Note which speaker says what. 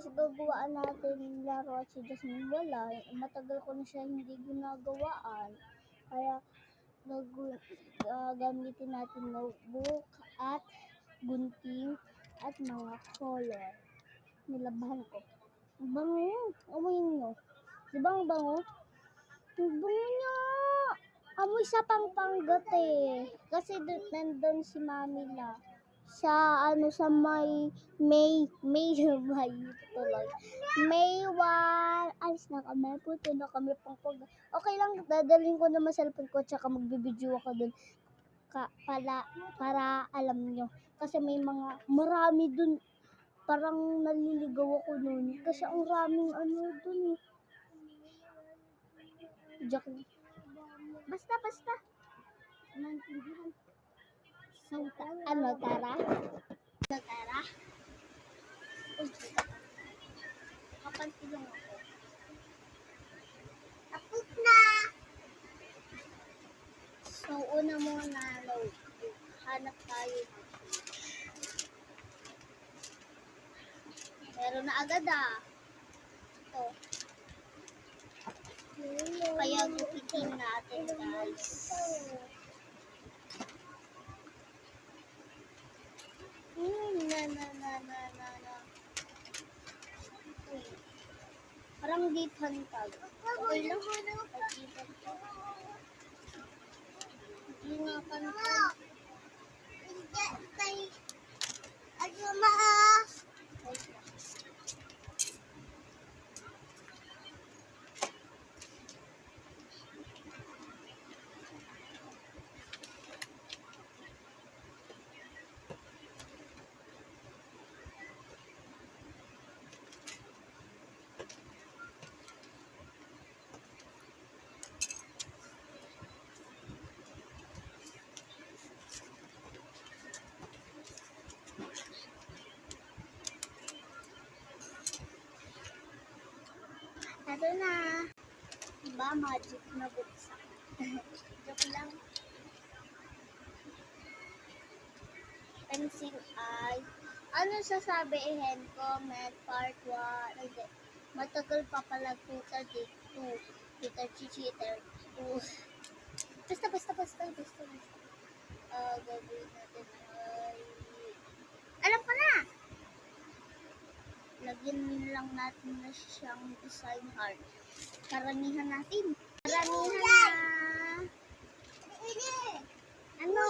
Speaker 1: guys, gagawaan natin laro at si Jasmine wala. Matagal ko na siya hindi ginagawaan. Kaya gagamitin natin notebook at gunting at mga color. Nilabahan ko. Ang bango. Amoyin nyo. Di ba ang bango? Ang bango niya. Amoy sa pangpanggat eh. Kasi nandun si Mami la. Sa sa May tuloy. May 1. Alis na kami. Punta na kami pang okay lang, dadalhin ko naman cellphone ko tsaka magbibideo ako dun. Para alam nyo. Kasi may marami dun. Parang naliligaw ako nun. Kasi ang raming dun eh. Joke. Basta. Naintindihan. So, tara? Kapantilong ako. Tapos na! So, una muna, hanap tayo. Meron na agad Ito. Kaya gupitin natin, guys. Parang di pantag. Okay lang. Hindi nga pantag. Ito na. Diba, magic na buksan. Joke lang. Pencil eye. Ano sasabihin? Comment part 1. Matagal pa pala Peter G2. Peter Cheater 2. Basta. Gagawin natin ay... Alam ko na! Lagyan lang natin na siyang design heart. Karamihan natin. Karamihan na. Ano?